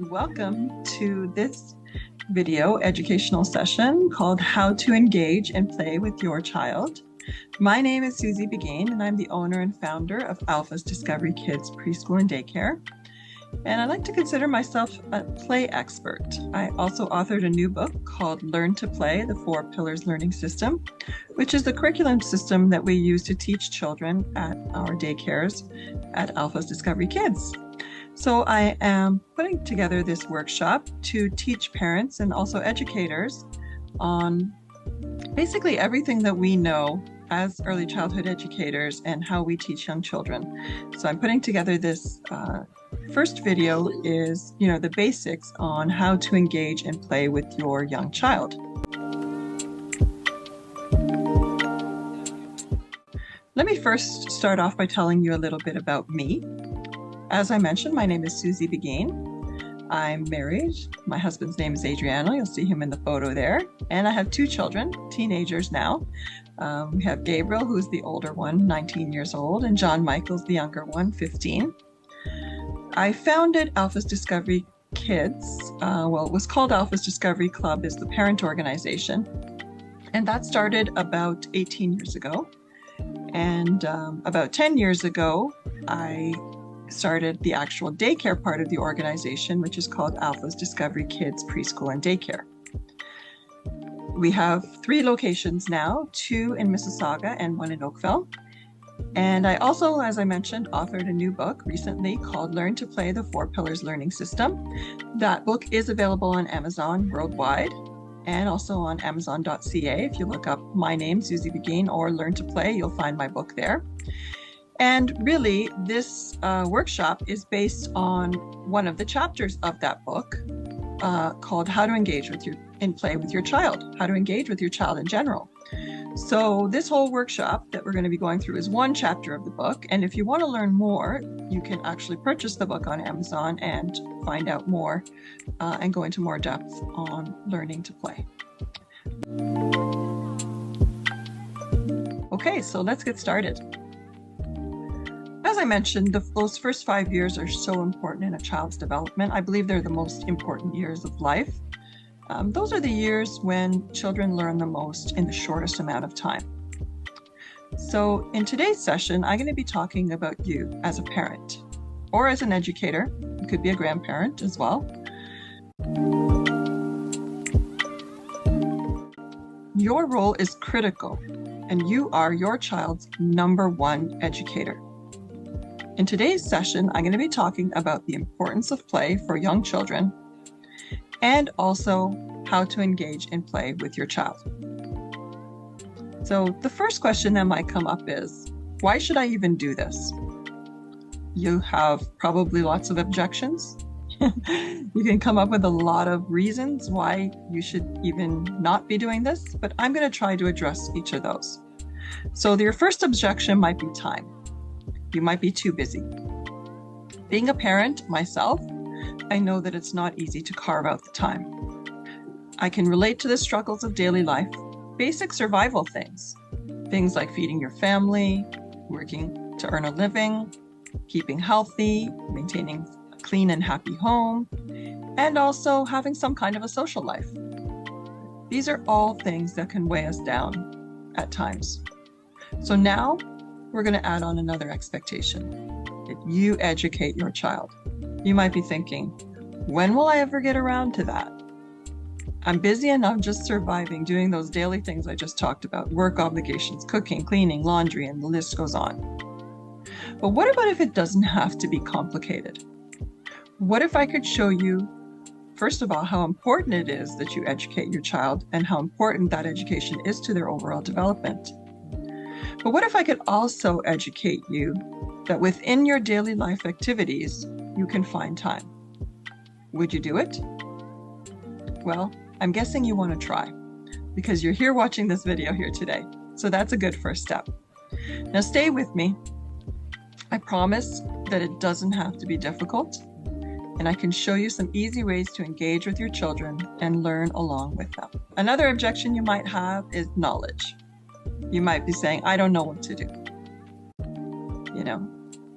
Welcome to this video educational session called How to Engage and Play with Your Child. My name is Susie Beghin, and I'm the owner and founder of Alpha's Discovery Kids Preschool and Daycare. And I like to consider myself a play expert. I also authored a new book called Learn to Play, the 4 Pillars Learning System, which is the curriculum system that we use to teach children at our daycares at Alpha's Discovery Kids. So I am putting together this workshop to teach parents and also educators on basically everything that we know as early childhood educators and how we teach young children. So I'm putting together this first video is, the basics on how to engage and play with your young child. Let me first start off by telling you a little bit about me. As I mentioned, my name is Susie Beghin. I'm married. My husband's name is Adriano. You'll see him in the photo there. And I have 2 children, teenagers now. We have Gabriel, who's the older one, 19 years old, and John Michael's the younger one, 15. I founded Alpha's Discovery Kids. It was called Alpha's Discovery Club, is the parent organization. And that started about 18 years ago. And about 10 years ago, I started the actual daycare part of the organization, which is called Alpha's Discovery Kids Preschool and Daycare. We have 3 locations now, 2 in Mississauga and 1 in Oakville. And I also, as I mentioned, authored a new book recently called Learn to Play, the 4 Pillars Learning System. That book is available on Amazon worldwide and also on Amazon.ca. If you look up my name, Susie Beghin, or Learn to Play, you'll find my book there. And really, this workshop is based on one of the chapters of that book called How to Engage and Play with Your Child, how to engage with your child in general. So this whole workshop that we're going to be going through is one chapter of the book. And if you want to learn more, you can actually purchase the book on Amazon and find out more and go into more depth on learning to play. Okay, so let's get started. As I mentioned, those first 5 years are so important in a child's development. I believe they're the most important years of life. Those are the years when children learn the most in the shortest amount of time. So in today's session, I'm going to be talking about you as a parent or as an educator. You could be a grandparent as well. Your role is critical, and you are your child's #1 educator. In today's session, I'm going to be talking about the importance of play for young children and also how to engage and play with your child. So the first question that might come up is, why should I even do this? You have probably lots of objections. You can come up with a lot of reasons why you should even not be doing this, but I'm going to try to address each of those. So your first objection might be time. You might be too busy. Being a parent myself, I know that it's not easy to carve out the time. I can relate to the struggles of daily life, basic survival things. Things like feeding your family, working to earn a living, keeping healthy, maintaining a clean and happy home, and also having some kind of a social life. These are all things that can weigh us down at times. So now, we're going to add on another expectation, that you educate your child. You might be thinking, when will I ever get around to that? I'm busy enough just surviving, doing those daily things I just talked about, work obligations, cooking, cleaning, laundry, and the list goes on. But what about if it doesn't have to be complicated? What if I could show you, first of all, how important it is that you educate your child and how important that education is to their overall development? But what if I could also educate you that within your daily life activities, you can find time? Would you do it? Well, I'm guessing you want to try because you're here watching this video here today. So that's a good first step. Now stay with me. I promise that it doesn't have to be difficult, and I can show you some easy ways to engage with your children and learn along with them. Another objection you might have is knowledge. You might be saying, I don't know what to do.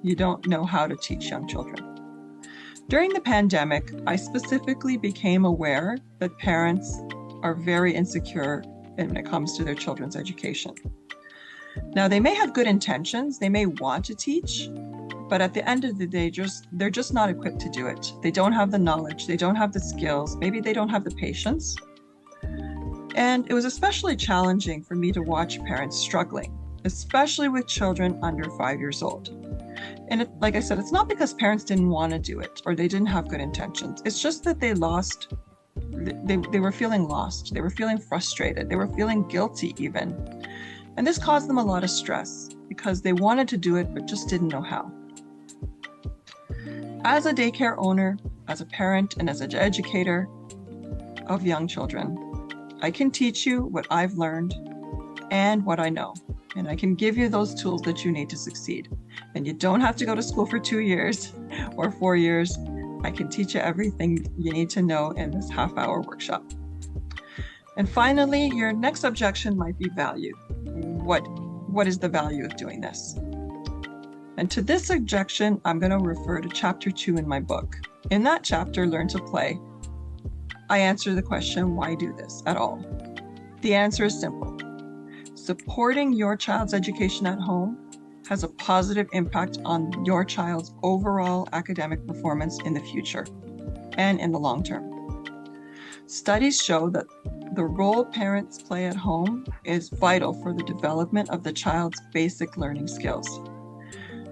You don't know how to teach young children. During the pandemic, I specifically became aware that parents are very insecure when it comes to their children's education. Now, they may have good intentions, they may want to teach, but at the end of the day, they're just not equipped to do it. They don't have the knowledge, they don't have the skills, maybe they don't have the patience. And it was especially challenging for me to watch parents struggling, especially with children under 5 years old. And like I said, it's not because parents didn't want to do it or they didn't have good intentions. It's just that they were feeling lost. They were feeling frustrated. They were feeling guilty even. And this caused them a lot of stress because they wanted to do it, but just didn't know how. As a daycare owner, as a parent, and as an educator of young children, I can teach you what I've learned and what I know. And I can give you those tools that you need to succeed. And you don't have to go to school for 2 years or 4 years. I can teach you everything you need to know in this half-hour workshop. And finally, your next objection might be value. What is the value of doing this? And to this objection, I'm going to refer to chapter 2 in my book. In that chapter, Learn to Play, I answer the question, why do this at all? The answer is simple. Supporting your child's education at home has a positive impact on your child's overall academic performance in the future and in the long term. Studies show that the role parents play at home is vital for the development of the child's basic learning skills.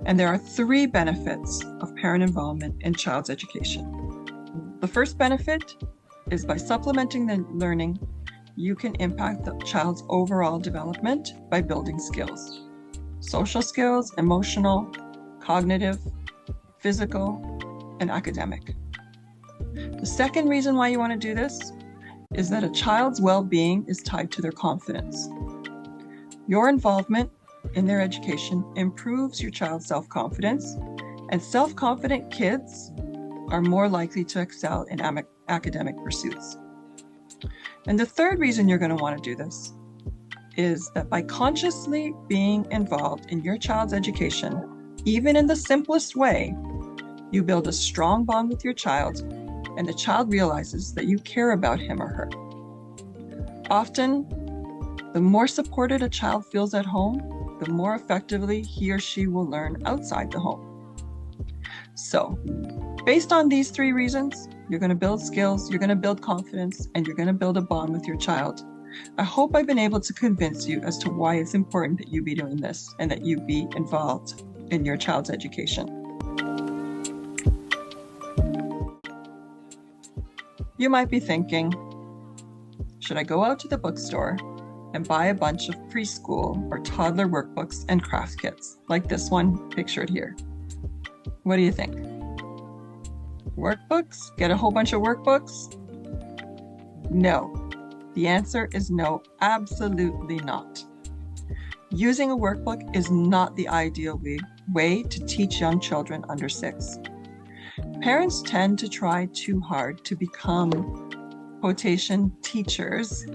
And there are 3 benefits of parent involvement in child's education. The first benefit is by supplementing the learning, you can impact the child's overall development by building skills. Social skills, emotional, cognitive, physical, and academic. The second reason why you want to do this is that a child's well-being is tied to their confidence. Your involvement in their education improves your child's self-confidence, and self-confident kids are more likely to excel in academic pursuits. And the third reason you're going to want to do this is that by consciously being involved in your child's education, even in the simplest way, you build a strong bond with your child, and the child realizes that you care about him or her. Often, the more supported a child feels at home, the more effectively he or she will learn outside the home. So, based on these 3 reasons, you're going to build skills, you're going to build confidence, and you're going to build a bond with your child. I hope I've been able to convince you as to why it's important that you be doing this and that you be involved in your child's education. You might be thinking, should I go out to the bookstore and buy a bunch of preschool or toddler workbooks and craft kits, like this one pictured here? What do you think? Workbooks? Get a whole bunch of workbooks? No. The answer is no, absolutely not. Using a workbook is not the ideal way to teach young children under 6. Parents tend to try too hard to become, quotation, teachers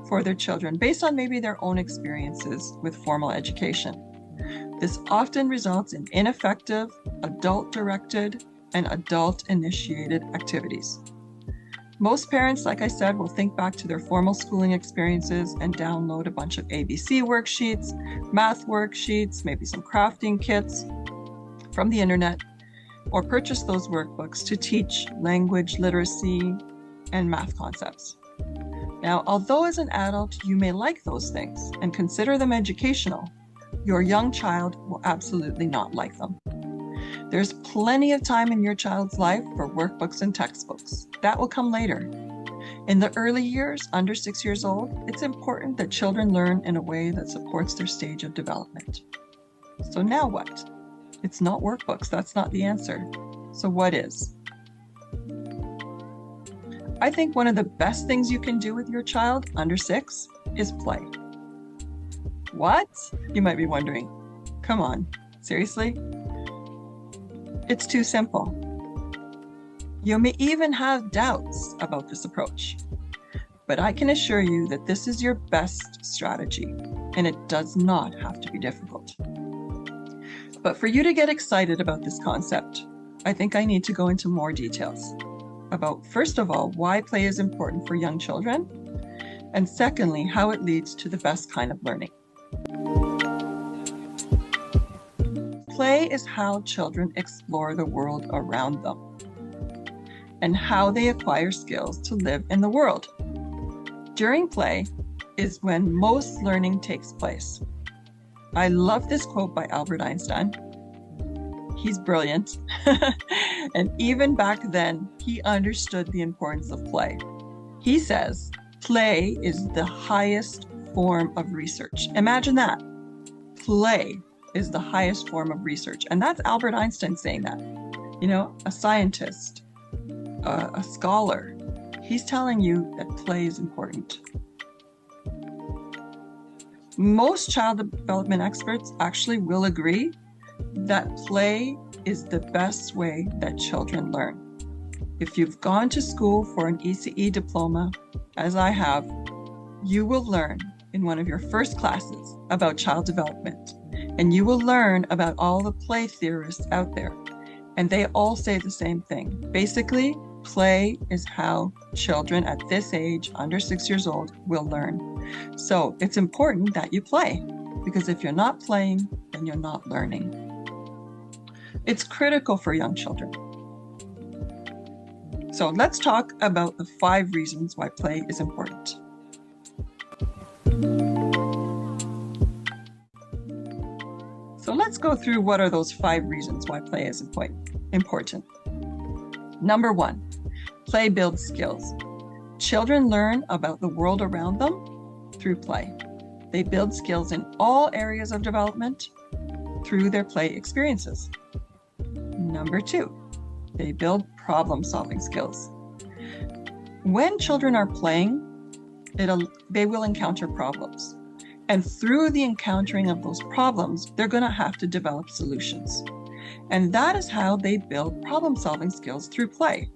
for their children based on maybe their own experiences with formal education. This often results in ineffective, adult-directed, and adult-initiated activities. Most parents, like I said, will think back to their formal schooling experiences and download a bunch of ABC worksheets, math worksheets, maybe some crafting kits from the internet, or purchase those workbooks to teach language literacy and math concepts. Now, although as an adult you may like those things and consider them educational, your young child will absolutely not like them. There's plenty of time in your child's life for workbooks and textbooks. That will come later. In the early years, under 6 years old, it's important that children learn in a way that supports their stage of development. So now what? It's not workbooks, that's not the answer. So what is? I think one of the best things you can do with your child under 6 is play. What? You might be wondering. Come on, seriously? It's too simple. You may even have doubts about this approach, but I can assure you that this is your best strategy, and it does not have to be difficult. But for you to get excited about this concept, I think I need to go into more details about, first of all, why play is important for young children, and secondly, how it leads to the best kind of learning. Play is how children explore the world around them and how they acquire skills to live in the world. During play is when most learning takes place. I love this quote by Albert Einstein. He's brilliant. And even back then, he understood the importance of play. He says, play is the highest form of research. Imagine that. Play is the highest form of research. And that's Albert Einstein saying that. You know, a scientist, a scholar, he's telling you that play is important. Most child development experts actually will agree that play is the best way that children learn. If you've gone to school for an ECE diploma, as I have, you will learn in one of your first classes about child development, and you will learn about all the play theorists out there. And they all say the same thing. Basically, play is how children at this age, under 6 years old, will learn. So it's important that you play, because if you're not playing, then you're not learning. It's critical for young children. So let's talk about the 5 reasons why play is important. So let's go through what are those 5 reasons why play is important. Number 1, play builds skills. Children learn about the world around them through play. They build skills in all areas of development through their play experiences. Number 2, they build problem-solving skills. When children are playing, they will encounter problems. And through the encountering of those problems, they're going to have to develop solutions. And that is how they build problem-solving skills through play.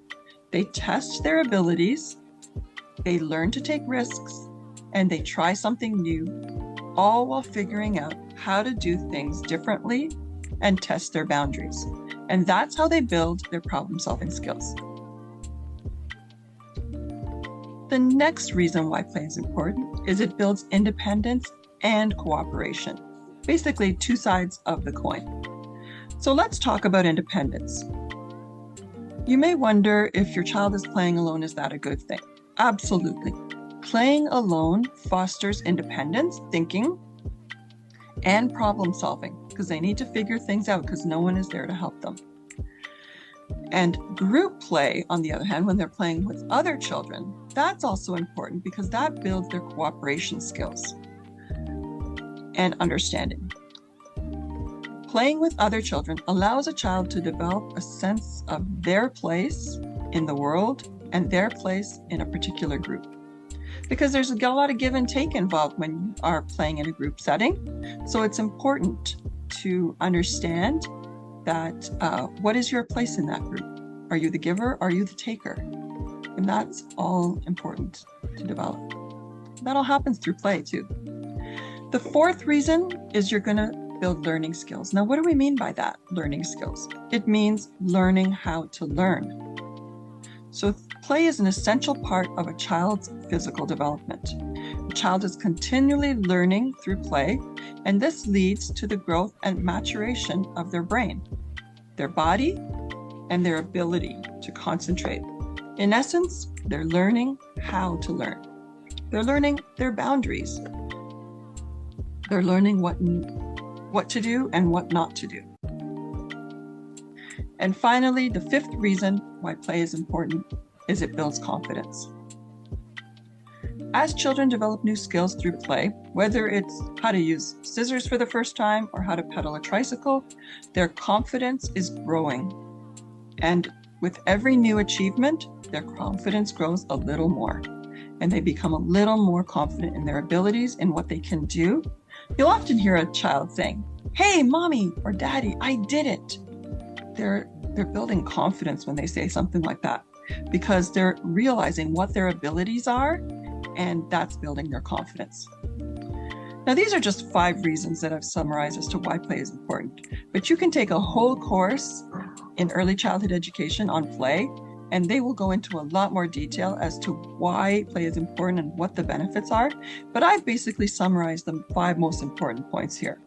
They test their abilities, they learn to take risks, and they try something new, all while figuring out how to do things differently and test their boundaries. And that's how they build their problem-solving skills. The next reason why play is important is it builds independence and cooperation. Basically, 2 sides of the coin. So let's talk about independence. You may wonder if your child is playing alone, is that a good thing? Absolutely. Playing alone fosters independence, thinking, and problem solving, because they need to figure things out because no one is there to help them. And group play, on the other hand, when they're playing with other children, that's also important because that builds their cooperation skills and understanding. Playing with other children allows a child to develop a sense of their place in the world and their place in a particular group. Because there's a lot of give and take involved when you are playing in a group setting. So it's important to understand that what is your place in that group? Are you the giver? Are you the taker? And that's all important to develop. That all happens through play too. The 4th reason is you're going to build learning skills. Now, what do we mean by that, learning skills? It means learning how to learn. So play is an essential part of a child's physical development. A child is continually learning through play, and this leads to the growth and maturation of their brain, their body, and their ability to concentrate. In essence, they're learning how to learn. They're learning their boundaries. They're learning what to do and what not to do. And finally, the 5th reason why play is important is it builds confidence. As children develop new skills through play, whether it's how to use scissors for the first time or how to pedal a tricycle, their confidence is growing. And with every new achievement, their confidence grows a little more, and they become a little more confident in their abilities and what they can do. You'll often hear a child saying, "Hey, mommy or daddy, I did it." They're building confidence when they say something like that because they're realizing what their abilities are, and that's building their confidence. Now, these are just 5 reasons that I've summarized as to why play is important, but you can take a whole course in early childhood education on play, and they will go into a lot more detail as to why play is important and what the benefits are. But I've basically summarized the 5 most important points here.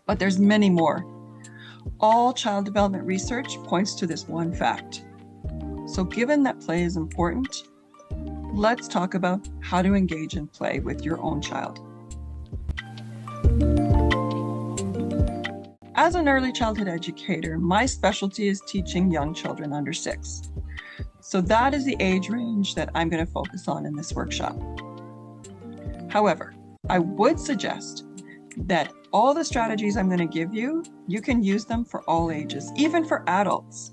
But there's many more. All child development research points to this one fact. So given that play is important, let's talk about how to engage in play with your own child. As an early childhood educator, my specialty is teaching young children under 6. So that is the age range that I'm going to focus on in this workshop. However, I would suggest that all the strategies I'm going to give you, you can use them for all ages, even for adults.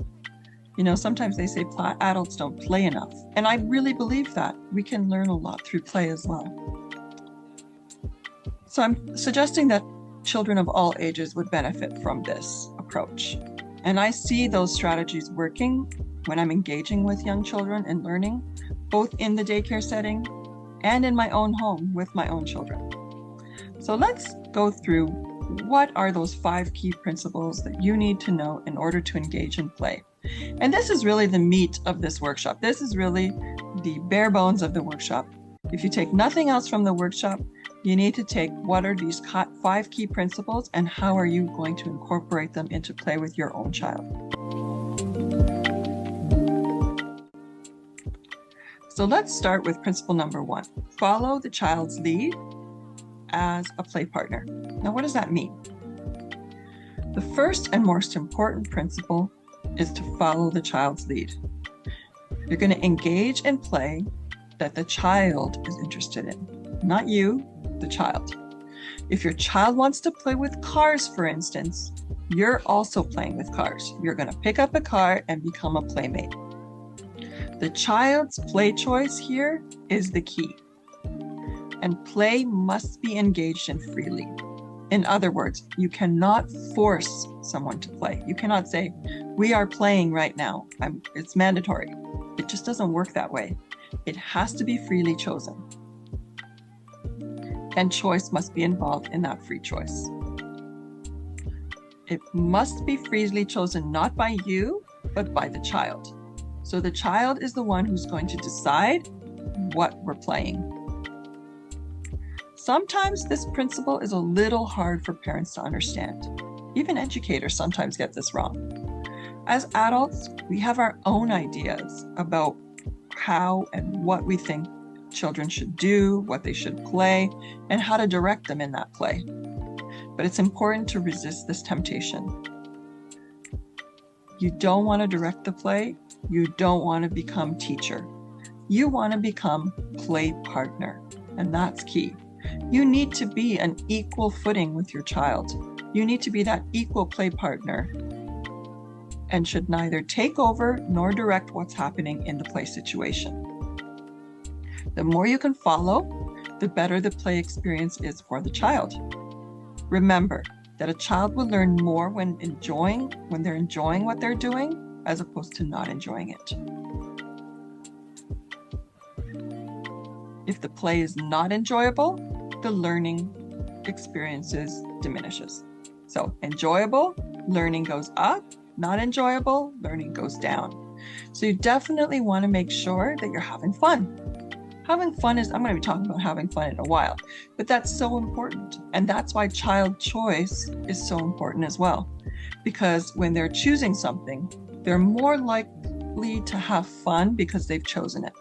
You know, sometimes they say adults don't play enough, and I really believe that. We can learn a lot through play as well. So I'm suggesting that children of all ages would benefit from this approach. And I see those strategies working when I'm engaging with young children and learning, both in the daycare setting and in my own home with my own children. So let's go through what are those 5 key principles that you need to know in order to engage in play. And this is really the meat of this workshop. This is really the bare bones of the workshop. If you take nothing else from the workshop, you need to take what are these 5 key principles and how are you going to incorporate them into play with your own child. So let's start with principle number 1. Follow the child's lead as a play partner. Now, what does that mean? The first and most important principle is to follow the child's lead. You're going to engage in play that the child is interested in, not you, the child. If your child wants to play with cars, for instance, you're also playing with cars. You're going to pick up a car and become a playmate. The child's play choice here is the key. And play must be engaged in freely. In other words, you cannot force someone to play. You cannot say, we are playing right now. It's mandatory. It just doesn't work that way. It has to be freely chosen. And choice must be involved in that free choice. It must be freely chosen not by you, but by the child. So the child is the one who's going to decide what we're playing. Sometimes this principle is a little hard for parents to understand. Even educators sometimes get this wrong. As adults, we have our own ideas about how and what we think children should do, what they should play, and how to direct them in that play. But it's important to resist this temptation. You don't want to direct the play. You don't want to become teacher. You want to become play partner, and that's key. You need to be an equal footing with your child. You need to be that equal play partner and should neither take over nor direct what's happening in the play situation. The more you can follow, the better the play experience is for the child. Remember that a child will learn more when they're enjoying what they're doing, as opposed to not enjoying it. If the play is not enjoyable, the learning experiences diminishes. So enjoyable, learning goes up. Not enjoyable, learning goes down. So you definitely want to make sure that you're having fun. Having fun I'm going to be talking about having fun in a while, but that's so important. And that's why child choice is so important as well. Because when they're choosing something, they're more likely to have fun because they've chosen it.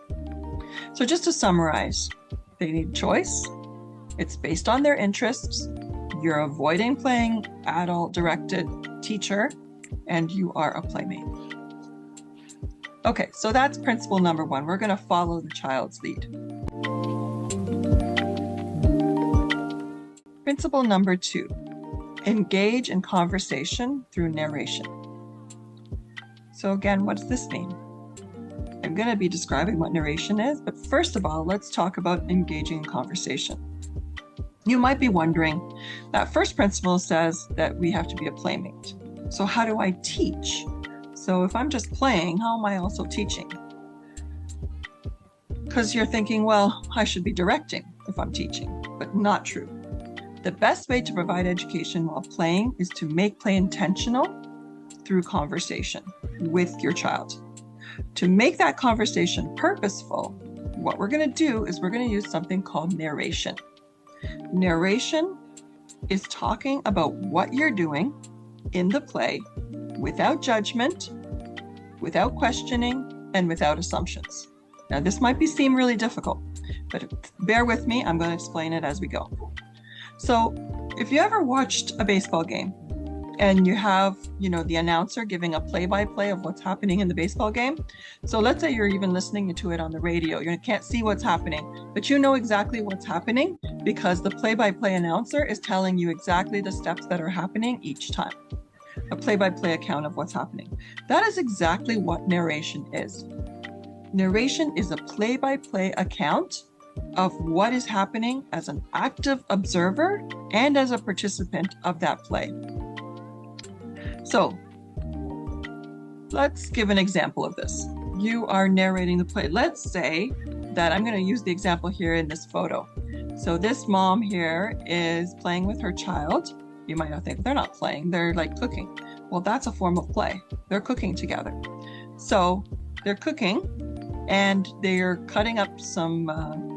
So just to summarize, they need choice. It's based on their interests. You're avoiding playing adult-directed teacher, and you are a playmate. Okay, so that's principle number 1. We're going to follow the child's lead. Principle number 2, engage in conversation through narration. So again, what does this mean? I'm going to be describing what narration is, but first of all, let's talk about engaging in conversation. You might be wondering, that first principle says that we have to be a playmate. So how do I teach? So if I'm just playing, how am I also teaching? Because you're thinking, well, I should be directing if I'm teaching, but not true. The best way to provide education while playing is to make play intentional through conversation with your child. To make that conversation purposeful, what we're going to do is we're going to use something called narration. Narration is talking about what you're doing in the play without judgment, without questioning, and without assumptions. Now, this might seem really difficult, but bear with me. I'm going to explain it as we go. So if you ever watched a baseball game and you have, the announcer giving a play-by-play of what's happening in the baseball game. So let's say you're even listening to it on the radio. You can't see what's happening, but you know exactly what's happening because the play-by-play announcer is telling you exactly the steps that are happening each time. A play-by-play account of what's happening. That is exactly what narration is. Narration is a play-by-play account of what is happening as an active observer and as a participant of that play. So let's give an example of this. You are narrating the play. Let's say that I'm going to use the example here in this photo. So this mom here is playing with her child. You might not think they're not playing, they're like cooking. Well, that's a form of play. They're cooking together. So they're cooking and they're cutting up some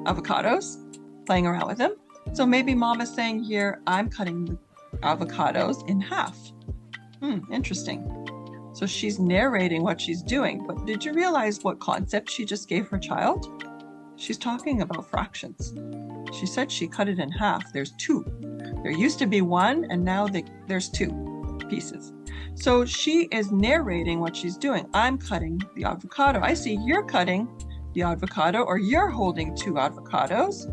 avocados, playing around with them. So maybe mom is saying here, I'm cutting the avocados in half. Interesting. So she's narrating what she's doing, but did you realize what concept she just gave her child? She's talking about fractions. She said she cut it in half. There's two. There used to be one, and now there's two pieces. So she is narrating what she's doing. I'm cutting the avocado. I see you're cutting the avocado, or you're holding two avocados,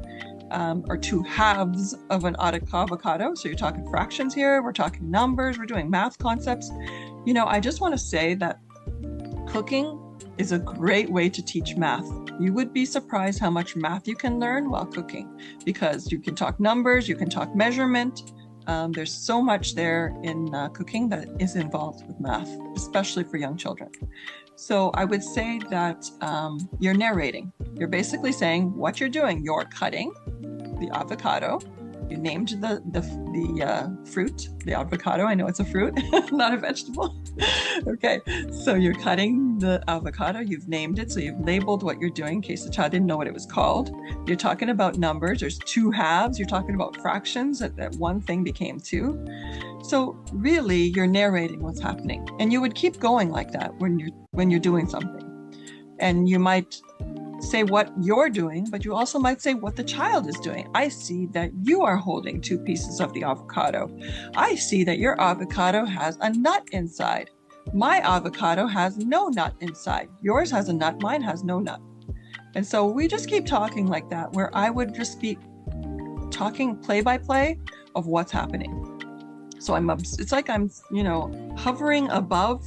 or two halves of an avocado. So you're talking fractions here. We're talking numbers. We're doing math concepts. I just want to say that cooking is a great way to teach math. You would be surprised how much math you can learn while cooking, because you can talk numbers, you can talk measurement. There's so much there in cooking that is involved with math, especially for young children. So I would say that you're narrating. You're basically saying what you're doing. You're cutting the avocado. You named the fruit, the avocado. I know it's a fruit, not a vegetable. Okay, so you're cutting the avocado. You've named it, so you've labeled what you're doing in case the child didn't know what it was called. You're talking about numbers. There's two halves. You're talking about fractions. That one thing became two. So really, you're narrating what's happening, and you would keep going like that when you're doing something, and you might say what you're doing, but you also might say what the child is doing. I see that you are holding two pieces of the avocado. I see that your avocado has a nut inside. My avocado has no nut inside. Yours has a nut, mine has no nut. And so we just keep talking like that, where I would just be talking play by play of what's happening. So it's like I'm, hovering above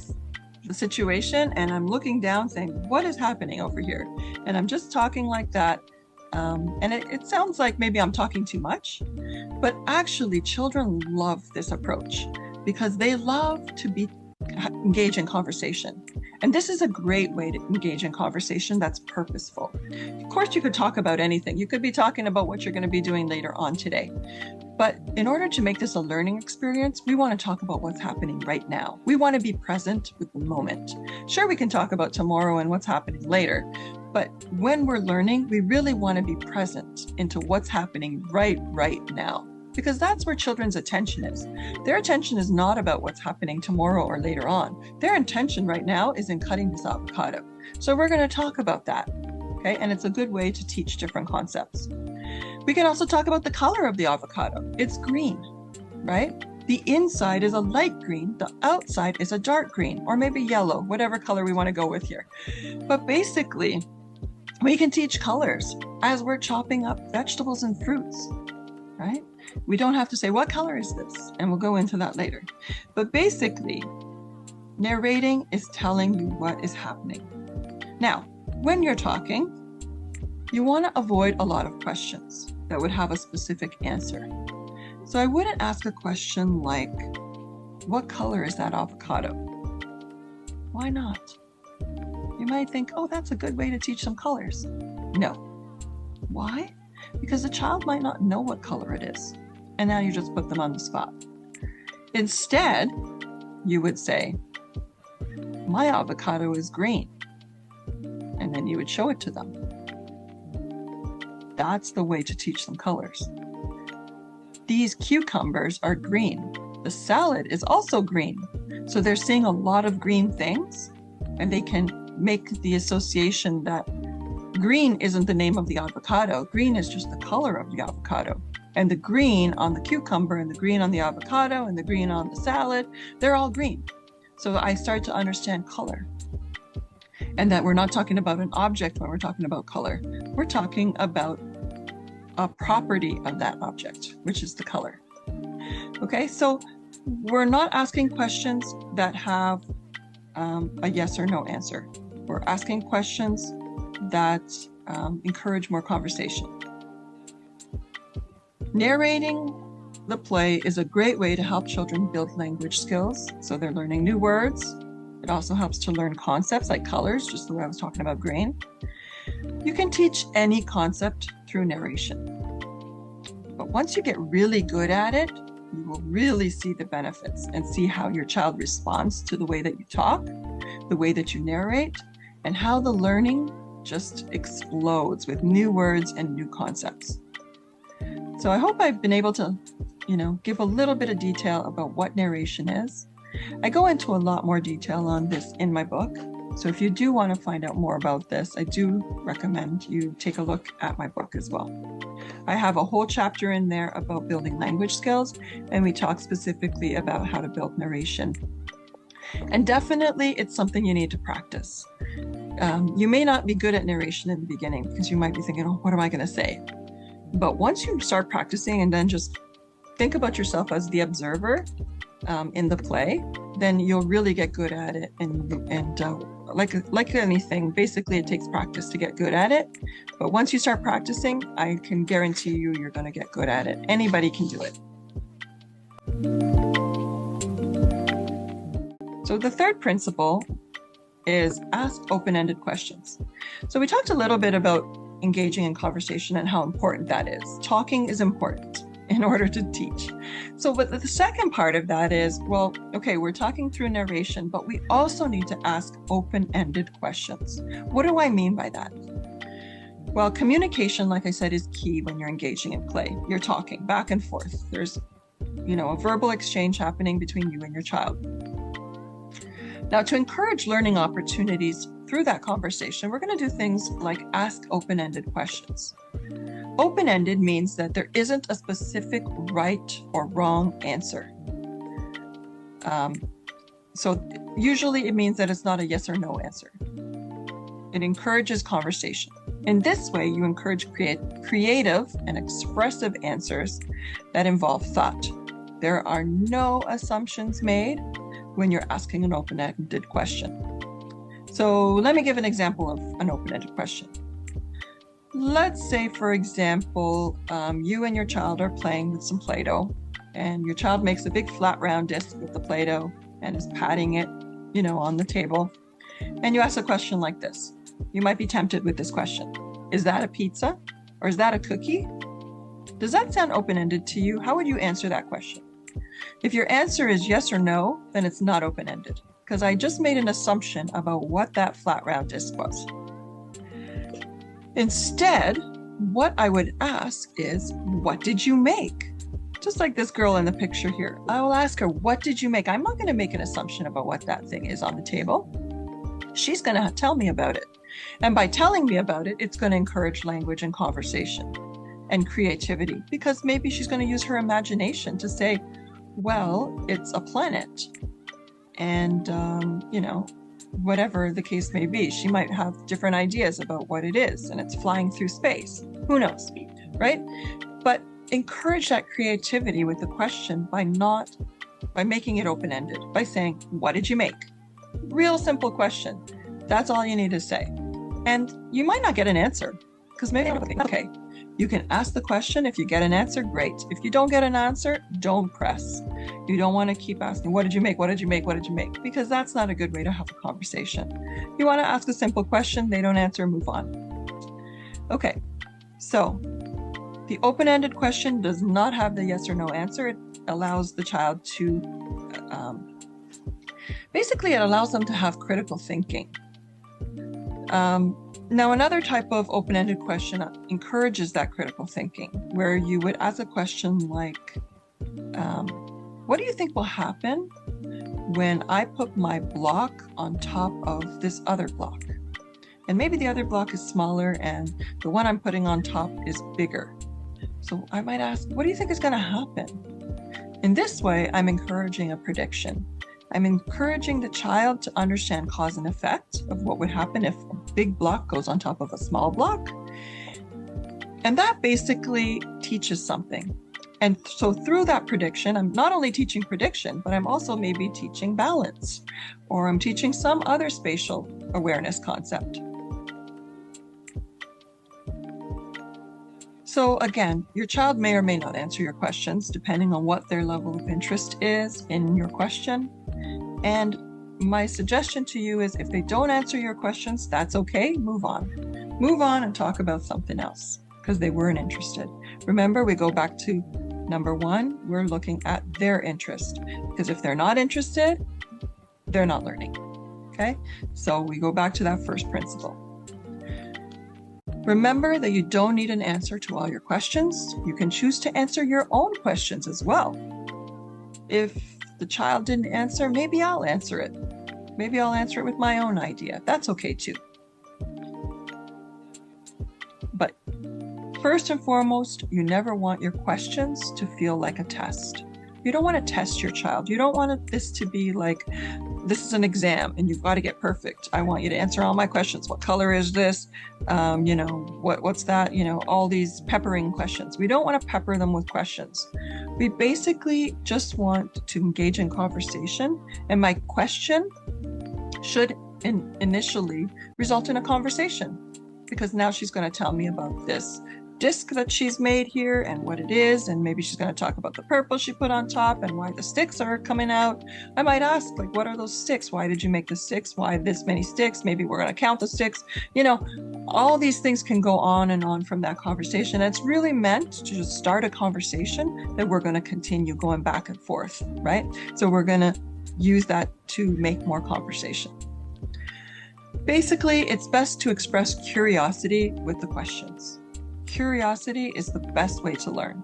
the situation, and I'm looking down saying, what is happening over here? And I'm just talking like that. And it sounds like maybe I'm talking too much, but actually children love this approach because they love to engage in conversation. And this is a great way to engage in conversation that's purposeful. Of course, you could talk about anything. You could be talking about what you're going to be doing later on today. But in order to make this a learning experience, we want to talk about what's happening right now. We want to be present with the moment. Sure, we can talk about tomorrow and what's happening later, but when we're learning, we really want to be present into what's happening right now, because that's where children's attention is. Their attention is not about what's happening tomorrow or later on. Their intention right now is in cutting this avocado. So we're going to talk about that, okay? And it's a good way to teach different concepts. We can also talk about the color of the avocado. It's green, right? The inside is a light green, the outside is a dark green, or maybe yellow, whatever color we want to go with here. But basically, we can teach colors as we're chopping up vegetables and fruits, right? We don't have to say, what color is this? And we'll go into that later. But basically, narrating is telling you what is happening. Now, when you're talking, you want to avoid a lot of questions that would have a specific answer. So I wouldn't ask a question like, what color is that avocado? Why not? You might think, oh, that's a good way to teach some colors. No. Why? Because the child might not know what color it is. And now you just put them on the spot. Instead, you would say, my avocado is green. And then you would show it to them. That's the way to teach them colors. These cucumbers are green. The salad is also green. So they're seeing a lot of green things, and they can make the association that green isn't the name of the avocado. Green is just the color of the avocado. And the green on the cucumber and the green on the avocado and the green on the salad, they're all green. So I start to understand color. And that we're not talking about an object when we're talking about color. We're talking about a property of that object, which is the color. Okay, so we're not asking questions that have a yes or no answer. We're asking questions that encourage more conversation. Narrating the play is a great way to help children build language skills. So they're learning new words. It also helps to learn concepts like colors, just the way I was talking about green. You can teach any concept through narration. But once you get really good at it, you will really see the benefits and see how your child responds to the way that you talk, the way that you narrate, and how the learning just explodes with new words and new concepts. So I hope I've been able to, give a little bit of detail about what narration is. I go into a lot more detail on this in my book. So if you do want to find out more about this, I do recommend you take a look at my book as well. I have a whole chapter in there about building language skills, and we talk specifically about how to build narration. And definitely it's something you need to practice. You may not be good at narration in the beginning because you might be thinking, oh, what am I going to say? But once you start practicing and then just think about yourself as the observer in the play, then you'll really get good at it. And like anything, basically it takes practice to get good at it. But once you start practicing, I can guarantee you, you're going to get good at it. Anybody can do it. So the third principle is ask open-ended questions. So we talked a little bit about engaging in conversation and how important that is. Talking is important in order to teach. So, but the second part of that is, well, okay, we're talking through narration, but we also need to ask open-ended questions. What do I mean by that? Well, communication, like I said, is key when you're engaging in play. You're talking back and forth. There's, a verbal exchange happening between you and your child. Now, to encourage learning opportunities through that conversation, we're going to do things like ask open-ended questions. Open-ended means that there isn't a specific right or wrong answer. So usually it means that it's not a yes or no answer. It encourages conversation. In this way, you encourage creative and expressive answers that involve thought. There are no assumptions made when you're asking an open-ended question. So let me give an example of an open-ended question. Let's say, for example, you and your child are playing with some Play-Doh, and your child makes a big flat round disc with the Play-Doh and is patting it, on the table. And you ask a question like this. You might be tempted with this question. Is that a pizza? Or is that a cookie? Does that sound open-ended to you? How would you answer that question? If your answer is yes or no, then it's not open-ended, because I just made an assumption about what that flat round disc was. Instead, what I would ask is, what did you make? Just like this girl in the picture here. I will ask her, what did you make? I'm not going to make an assumption about what that thing is on the table. She's going to tell me about it. And by telling me about it, it's going to encourage language and conversation and creativity, because maybe she's going to use her imagination to say, well, it's a planet. And, whatever the case may be, she might have different ideas about what it is, and it's flying through space. Who knows, right? But encourage that creativity with the question by making it open-ended, by saying, what did you make? Real simple question. That's all you need to say. And you might not get an answer, because maybe okay. You can ask the question. If you get an answer, great. If you don't get an answer, don't press. You don't want to keep asking, what did you make? What did you make? What did you make? Because that's not a good way to have a conversation. You want to ask a simple question. They don't answer, move on. Okay, so the open-ended question does not have the yes or no answer. It allows the child to Basically, it allows them to have critical thinking. Now, another type of open-ended question encourages that critical thinking, where you would ask a question like, what do you think will happen when I put my block on top of this other block? And maybe the other block is smaller and the one I'm putting on top is bigger. So I might ask, what do you think is going to happen? In this way, I'm encouraging a prediction. I'm encouraging the child to understand cause and effect of what would happen if a big block goes on top of a small block. And that basically teaches something. And so through that prediction, I'm not only teaching prediction, but I'm also maybe teaching balance, or I'm teaching some other spatial awareness concept. So again, your child may or may not answer your questions depending on what their level of interest is in your question. And my suggestion to you is if they don't answer your questions, that's okay, move on. Move on and talk about something else because they weren't interested. Remember, we go back to number one, we're looking at their interest, because if they're not interested, they're not learning, okay? So we go back to that first principle. Remember that you don't need an answer to all your questions. You can choose to answer your own questions as well. If the child didn't answer, maybe I'll answer it. Maybe I'll answer it with my own idea. That's okay too. But first and foremost, you never want your questions to feel like a test. You don't want to test your child. You don't want this to be like, this is an exam and you've got to get perfect. I want you to answer all my questions. What color is this? What's that? All these peppering questions. We don't want to pepper them with questions. We basically just want to engage in conversation. And my question should initially result in a conversation, because now she's going to tell me about this disc that she's made here and what it is, and maybe she's going to talk about the purple she put on top and why the sticks are coming out. I might ask, like, what are those sticks? Why did you make the sticks? Why this many sticks? Maybe we're going to count the sticks. All these things can go on and on from that conversation. It's really meant to just start a conversation that we're going to continue going back and forth, right? So we're going to use that to make more conversation. Basically, it's best to express curiosity with the questions. Curiosity is the best way to learn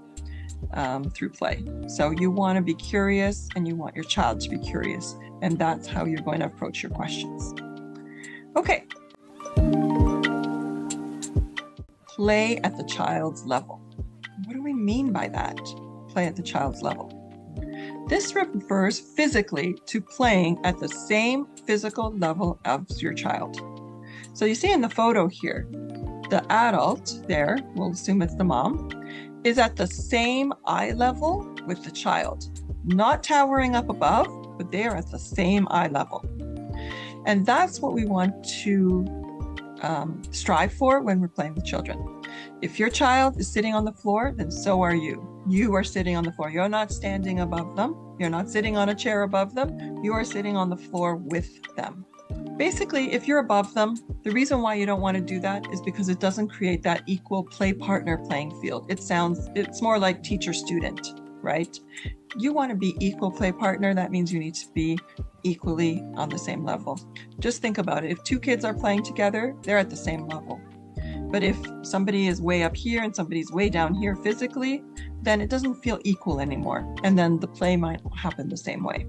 through play. So you want to be curious and you want your child to be curious, and that's how you're going to approach your questions. Okay. Play at the child's level. What do we mean by that? Play at the child's level. This refers physically to playing at the same physical level as your child. So you see in the photo here, the adult there, we'll assume it's the mom, is at the same eye level with the child, not towering up above, but they are at the same eye level. And that's what we want to strive for when we're playing with children. If your child is sitting on the floor, then so are you. You are sitting on the floor. You're not standing above them. You're not sitting on a chair above them. You are sitting on the floor with them. Basically, if you're above them, the reason why you don't want to do that is because it doesn't create that equal play partner playing field. It's more like teacher-student, right? You want to be equal play partner. That means you need to be equally on the same level. Just think about it. If two kids are playing together, they're at the same level. But if somebody is way up here and somebody's way down here physically, then it doesn't feel equal anymore. And then the play might happen the same way.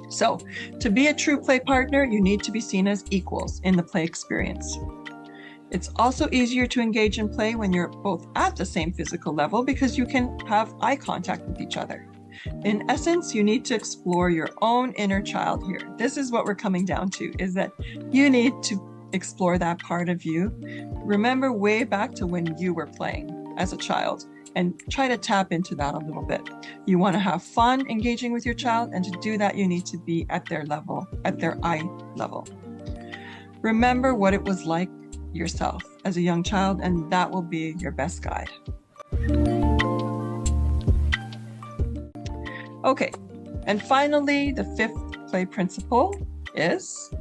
So to be a true play partner, you need to be seen as equals in the play experience. It's also easier to engage in play when you're both at the same physical level because you can have eye contact with each other. In essence, you need to explore your own inner child here. This is what we're coming down to, is that you need to explore that part of you. Remember way back to when you were playing as a child and try to tap into that a little bit. You want to have fun engaging with your child, and to do that, you need to be at their level, at their eye level. Remember what it was like yourself as a young child, and that will be your best guide. Okay, and finally, the fifth play principle is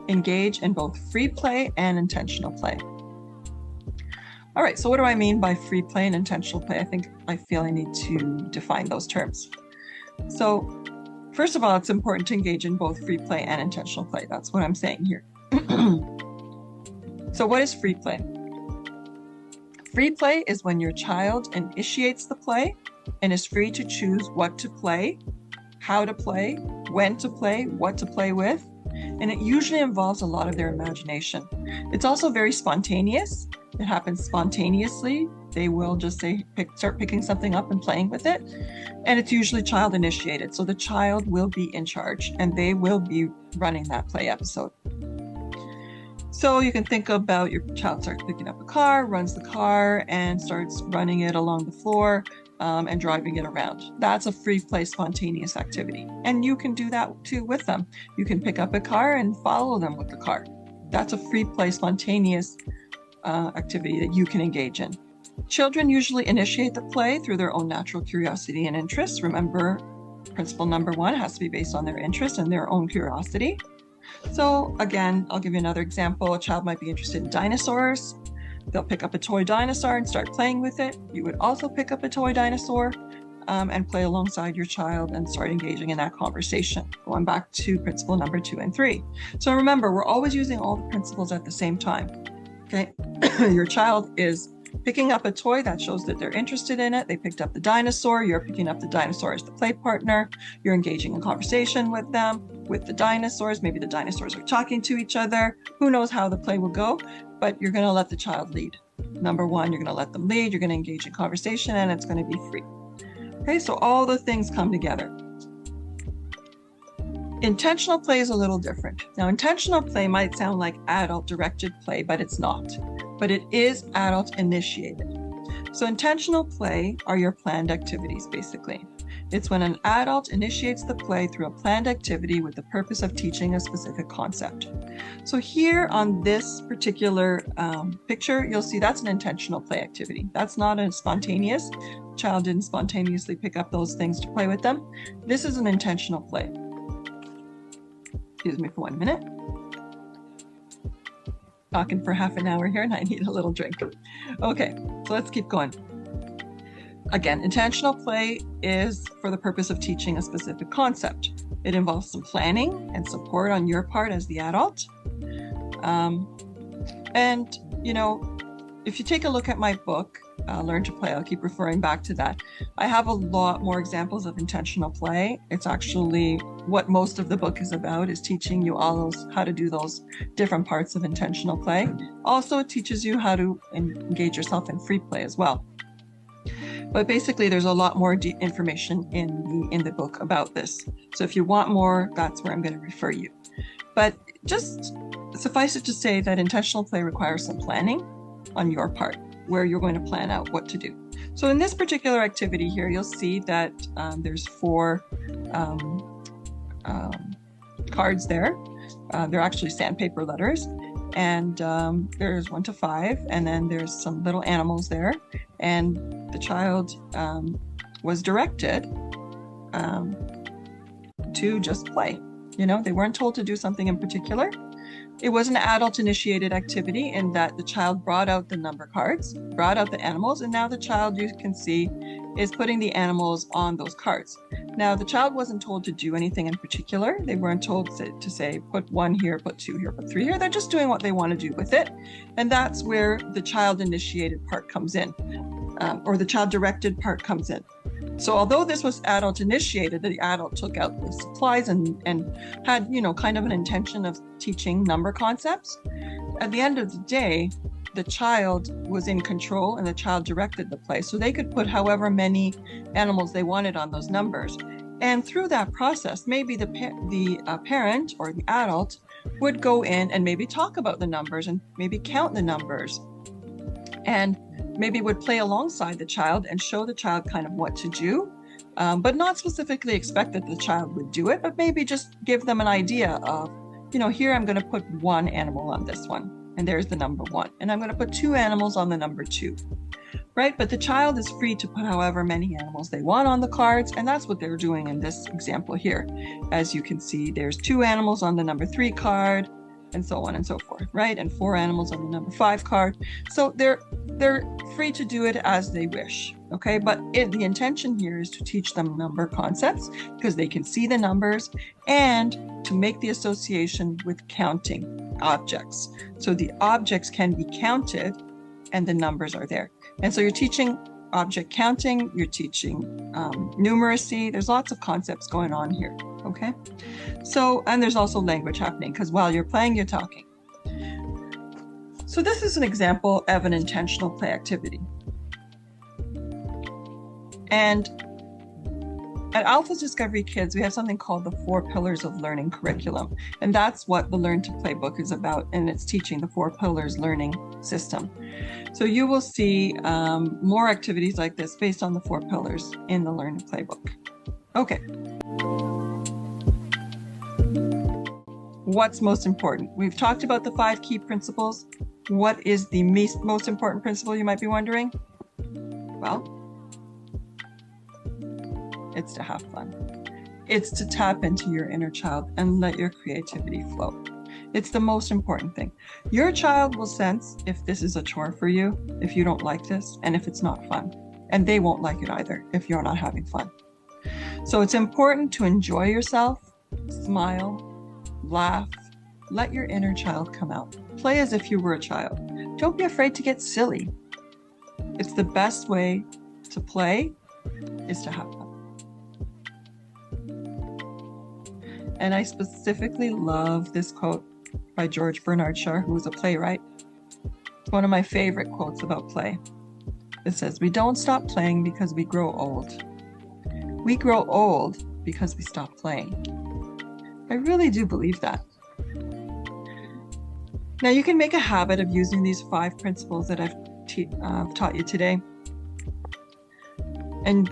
engage in both free play and intentional play. All right, so what do I mean by free play and intentional play? I feel I need to define those terms. So first of all, it's important to engage in both free play and intentional play. That's what I'm saying here. So what is free play? Free play is when your child initiates the play and is free to choose what to play, how to play, when to play, what to play with, and it usually involves a lot of their imagination. It's also very spontaneous. It happens spontaneously. They will just say, start picking something up and playing with it. And it's usually child initiated. So the child will be in charge and they will be running that play episode. So you can think about your child starts picking up a car, runs the car and starts running it along the floor and driving it around. That's a free play spontaneous activity. And you can do that too with them. You can pick up a car and follow them with the car. That's a free play spontaneous activity that you can engage in. Children usually initiate the play through their own natural curiosity and interests. Remember, principle number 1 has to be based on their interest and their own curiosity. So again, I'll give you another example. A child might be interested in dinosaurs. They'll pick up a toy dinosaur and start playing with it. You would also pick up a toy dinosaur and play alongside your child and start engaging in that conversation. Going back to principle number 2 and 3. So remember, we're always using all the principles at the same time. Okay, your child is picking up a toy that shows that they're interested in it. They picked up the dinosaur. You're picking up the dinosaur as the play partner. You're engaging in conversation with them, with the dinosaurs. Maybe the dinosaurs are talking to each other. Who knows how the play will go, but you're going to let the child lead. Number 1, you're going to let them lead. You're going to engage in conversation and it's going to be free. Okay, so all the things come together. Intentional play is a little different. Now, intentional play might sound like adult-directed play, but it's not. But it is adult-initiated. So intentional play are your planned activities, basically. It's when an adult initiates the play through a planned activity with the purpose of teaching a specific concept. So here on this particular picture, you'll see that's an intentional play activity. That's not a spontaneous. The child didn't spontaneously pick up those things to play with them. This is an intentional play. Excuse me for 1 minute. Talking for half an hour here and I need a little drink. Okay, so let's keep going. Again, intentional play is for the purpose of teaching a specific concept. It involves some planning and support on your part as the adult. And, you know, if you take a look at my book, Learn to Play, I'll keep referring back to that. I have a lot more examples of intentional play. It's actually what most of the book is about, is teaching you all how to do those different parts of intentional play. Also, it teaches you how to engage yourself in free play as well. But basically, there's a lot more information in the book about this. So if you want more, that's where I'm going to refer you. But just suffice it to say that intentional play requires some planning on your part, where you're going to plan out what to do. So in this particular activity here, you'll see that there's 4 cards there. They're actually sandpaper letters. And there's 1 to 5, and then there's some little animals there. And the child was directed to just play. You know, they weren't told to do something in particular. It was an adult-initiated activity in that the child brought out the number cards, brought out the animals, and now the child, you can see, is putting the animals on those cards. Now, the child wasn't told to do anything in particular. They weren't told to say, put 1 here, put 2 here, put 3 here. They're just doing what they want to do with it. And that's where the child-initiated part comes in, or the child-directed part comes in. So although this was adult-initiated, the adult took out the supplies and had, you know, kind of an intention of teaching number concepts, at the end of the day, the child was in control and the child directed the play. So they could put however many animals they wanted on those numbers. And through that process, maybe the parent or the adult would go in and maybe talk about the numbers and maybe count the numbers. And maybe would play alongside the child and show the child kind of what to do, but not specifically expect that the child would do it, but maybe just give them an idea of, you know, here I'm going to put 1 animal on this one, and there's the number 1, and I'm going to put 2 animals on the number 2, right? But the child is free to put however many animals they want on the cards, and that's what they're doing in this example here. As you can see, there's 2 animals on the number 3 card, and so on and so forth, right? And 4 animals on the number 5 card. So they're free to do it as they wish, okay? But the intention here is to teach them number concepts because they can see the numbers, and to make the association with counting objects. So the objects can be counted and the numbers are there. And so you're teaching object counting, you're teaching numeracy. There's lots of concepts going on here, okay? So, and there's also language happening because while you're playing, you're talking. So this is an example of an intentional play activity. And at Alpha's Discovery Kids, we have something called the 4 Pillars of Learning curriculum. And that's what the Learn to Play book is about. And it's teaching the 4 Pillars learning system. So you will see more activities like this based on the 4 pillars in the Learn to Play book. Okay. What's most important? We've talked about the 5 key principles. What is the most important principle, you might be wondering? Well, it's to have fun. It's to tap into your inner child and let your creativity flow. It's the most important thing. Your child will sense if this is a chore for you, if you don't like this, and if it's not fun. And they won't like it either if you're not having fun. So it's important to enjoy yourself, smile, laugh, let your inner child come out. Play as if you were a child. Don't be afraid to get silly. It's the best way to play is to have fun. And I specifically love this quote by George Bernard Shaw, who was a playwright. It's one of my favorite quotes about play. It says, "We don't stop playing because we grow old. We grow old because we stop playing." I really do believe that. Now you can make a habit of using these 5 principles that I've taught you today. And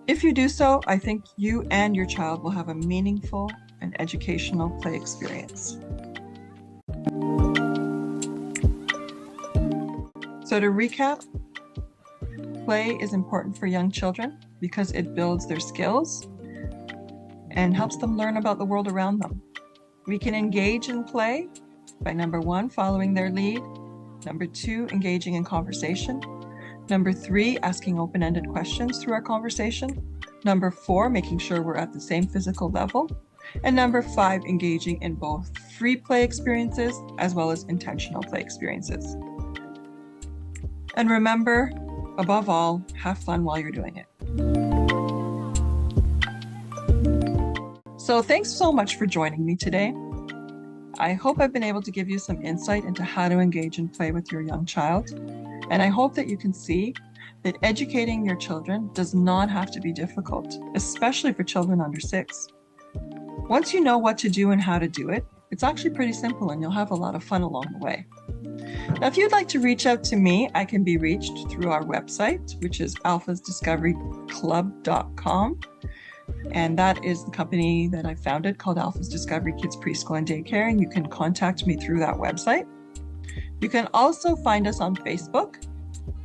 if you do so, I think you and your child will have a meaningful and educational play experience. So to recap, play is important for young children because it builds their skills and helps them learn about the world around them. We can engage in play by number 1, following their lead, number 2, engaging in conversation, number 3, asking open-ended questions through our conversation, number 4, making sure we're at the same physical level, and number 5, engaging in both free play experiences as well as intentional play experiences. And remember, above all, have fun while you're doing it. So thanks so much for joining me today. I hope I've been able to give you some insight into how to engage and play with your young child. And I hope that you can see that educating your children does not have to be difficult, especially for children under 6. Once you know what to do and how to do it, it's actually pretty simple and you'll have a lot of fun along the way. Now, if you'd like to reach out to me, I can be reached through our website, which is alphasdiscoveryclub.com. And that is the company that I founded called Alpha's Discovery Kids Preschool and Daycare, and you can contact me through that website. You can also find us on Facebook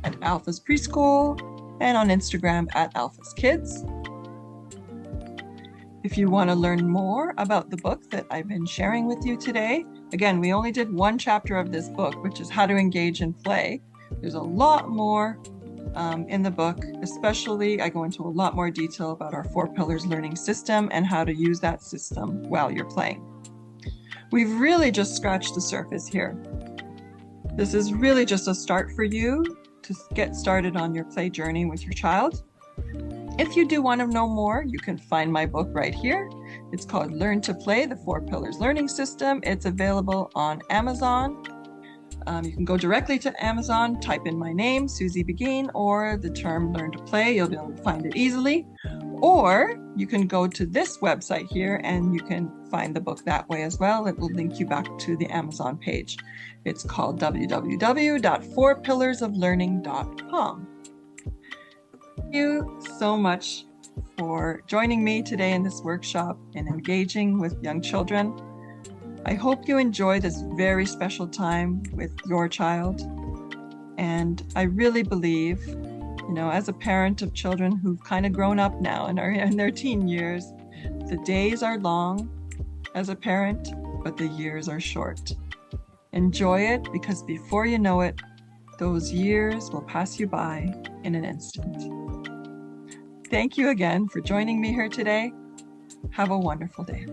at Alpha's Preschool and on Instagram at Alpha's Kids. If you want to learn more about the book that I've been sharing with you today, again, we only did 1 chapter of this book, which is how to engage and play. There's a lot more in the book, especially I go into a lot more detail about our 4 pillars learning system and how to use that system while you're playing. We've really just scratched the surface here. This is really just a start for you to get started on your play journey with your child. If you do want to know more, you can find my book right here. It's called Learn to Play, the 4 Pillars Learning System. It's available on Amazon. You can go directly to Amazon, type in my name, Susie Beghin, or the term Learn to Play. You'll be able to find it easily. Or you can go to this website here and you can find the book that way as well. It will link you back to the Amazon page. It's called www.4pillarsoflearning.com. Thank you so much for joining me today in this workshop and engaging with young children. I hope you enjoy this very special time with your child. And I really believe, as a parent of children who've kind of grown up now and are in their teen years, the days are long as a parent, but the years are short. Enjoy it, because before you know it, those years will pass you by in an instant. Thank you again for joining me here today. Have a wonderful day.